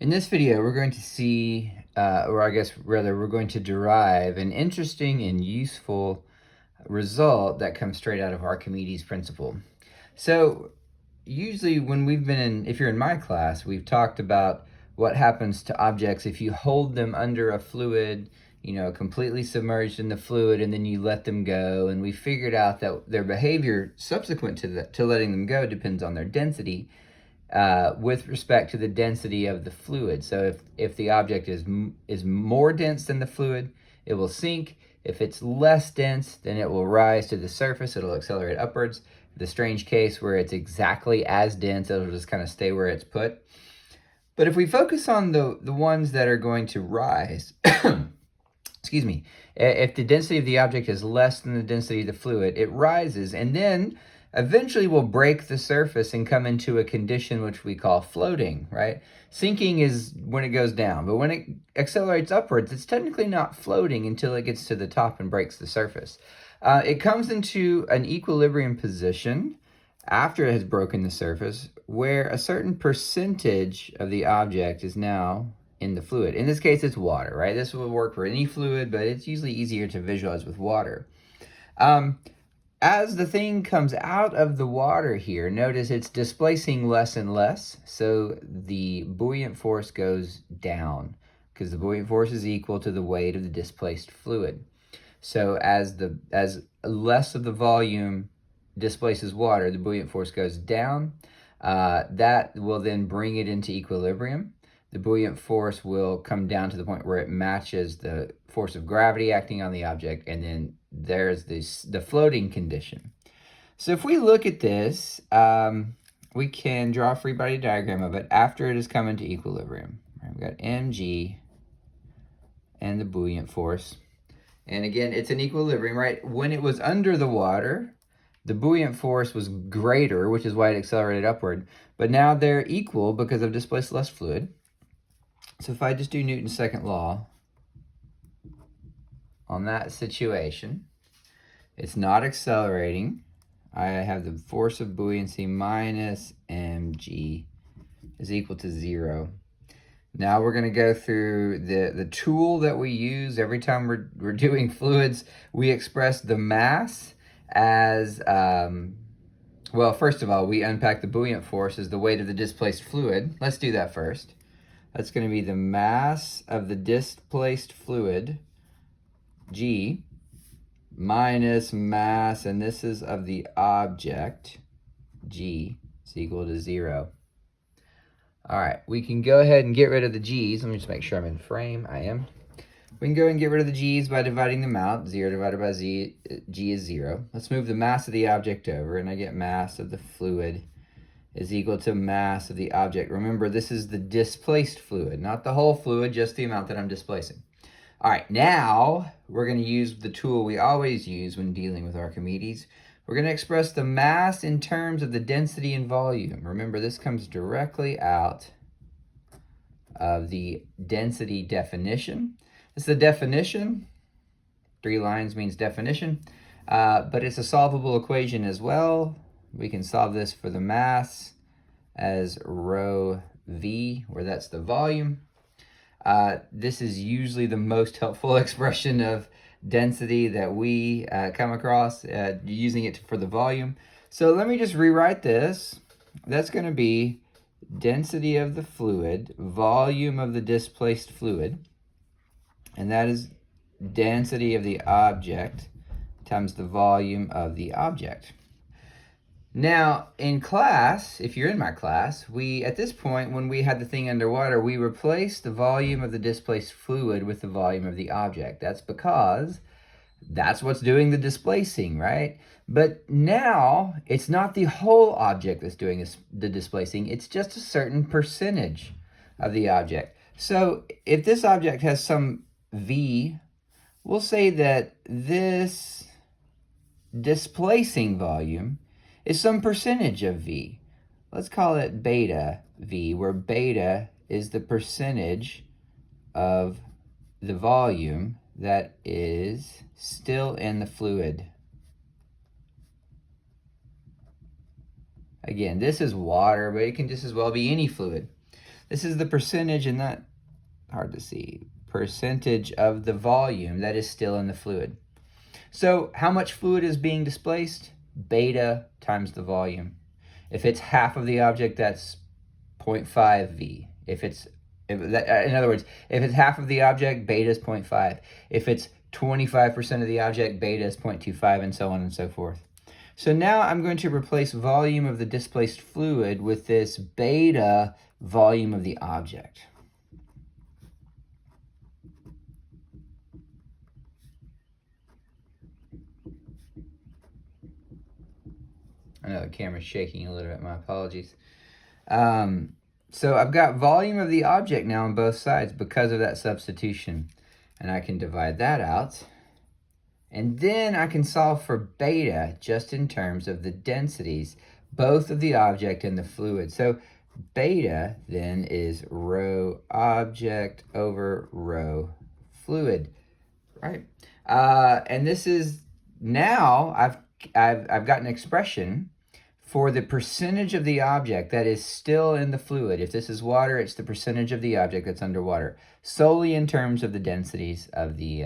In this video, we're going to see, or I guess rather, we're going to derive an interesting and useful result that comes straight out of Archimedes' Principle. So usually when we've been in, if you're in my class, we've talked about what happens to objects if you hold them under a fluid, completely submerged in the fluid, and then you let them go. And we figured out that their behavior subsequent to letting them go depends on their density. With respect to the density of the fluid. So if the object is more dense than the fluid, it will sink. If it's less dense, then it will rise to the surface. It'll accelerate upwards. The strange case where it's exactly as dense, it'll just kind of stay where it's put. But if we focus on the ones that are going to rise, excuse me, if the density of the object is less than the density of the fluid, it rises, and then eventually will break the surface and come into a condition which we call floating, right? Sinking is when it goes down, but when it accelerates upwards, it's technically not floating until it gets to the top and breaks the surface. It comes into an equilibrium position after it has broken the surface, where a certain percentage of the object is now in the fluid. In this case, it's water, right? This will work for any fluid, but it's usually easier to visualize with water. As the thing comes out of the water here, notice it's displacing less and less, so the buoyant force goes down because the buoyant force is equal to the weight of the displaced fluid. So as less of the volume displaces water, the buoyant force goes down. That will then bring it into equilibrium. The buoyant force will come down to the point where it matches the force of gravity acting on the object, and then there's the floating condition. So if we look at this, we can draw a free body diagram of it after it has come into equilibrium. We've got mg and the buoyant force. And again, it's an equilibrium, right? When it was under the water, the buoyant force was greater, which is why it accelerated upward. But now they're equal because I've displaced less fluid. So if I just do Newton's second law on that situation, it's not accelerating. I have the force of buoyancy minus mg is equal to 0. Now we're going to go through the tool that we use every time we're doing fluids. We express the mass as, well, first of all, we unpack the buoyant force as the weight of the displaced fluid. Let's do that first. That's going to be the mass of the displaced fluid, g, minus mass, and this is of the object, g, is equal to 0. All right, we can go ahead and get rid of the g's. Let me just make sure I'm in frame. I am. We can go and get rid of the g's by dividing them out. 0 divided by g is 0. Let's move the mass of the object over, and I get mass of the fluid is equal to mass of the object. Remember, this is the displaced fluid, not the whole fluid, just the amount that I'm displacing. All right, now we're going to use the tool we always use when dealing with Archimedes. We're going to express the mass in terms of the density and volume. Remember, this comes directly out of the density definition. This is the definition. 3 lines means definition, but it's a solvable equation as well. We can solve this for the mass as rho v, where that's the volume. This is usually the most helpful expression of density that we come across, using it for the volume. So let me just rewrite this. That's going to be density of the fluid, volume of the displaced fluid, and that is density of the object times the volume of the object. Now, in class, if you're in my class, at this point, when we had the thing underwater, we replaced the volume of the displaced fluid with the volume of the object. That's because that's what's doing the displacing, right? But now, it's not the whole object that's doing the displacing. It's just a certain percentage of the object. So if this object has some v, we'll say that this displacing volume is some percentage of v. Let's call it beta v, where beta is the percentage of the volume that is still in the fluid. Again, this is water, but it can just as well be any fluid. This is the percentage, and that, hard to see, percentage of the volume that is still in the fluid. So how much fluid is being displaced? Beta times the volume. If it's half of the object, that's 0.5 V. In other words, if it's half of the object, beta is 0.5. If it's 25% of the object, beta is 0.25, and so on and so forth. So now I'm going to replace volume of the displaced fluid with this beta volume of the object. I know the camera's shaking a little bit, my apologies. So I've got volume of the object now on both sides because of that substitution. And I can divide that out. And then I can solve for beta just in terms of the densities, both of the object and the fluid. So beta then is rho object over rho fluid, right? And this is, now I've got an expression for the percentage of the object that is still in the fluid. If this is water, it's the percentage of the object that's underwater, solely in terms of the densities of the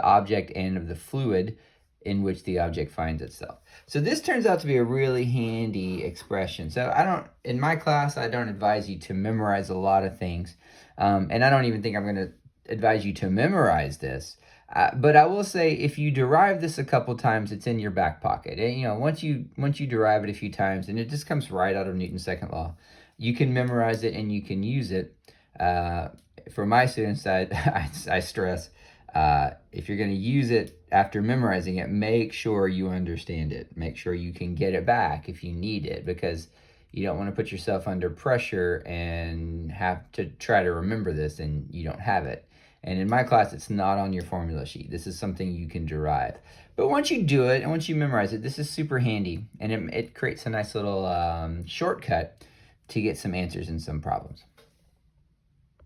object and of the fluid in which the object finds itself. So this turns out to be a really handy expression. So in my class, I don't advise you to memorize a lot of things. And I don't even think I'm going to advise you to memorize this. But I will say, if you derive this a couple times, it's in your back pocket. And, once you derive it a few times, and it just comes right out of Newton's second law, you can memorize it and you can use it. For my students, I stress, if you're going to use it after memorizing it, make sure you understand it. Make sure you can get it back if you need it, because you don't want to put yourself under pressure and have to try to remember this and you don't have it. And in my class, it's not on your formula sheet. This is something you can derive. But once you do it and once you memorize it, this is super handy. And it creates a nice little shortcut to get some answers in some problems.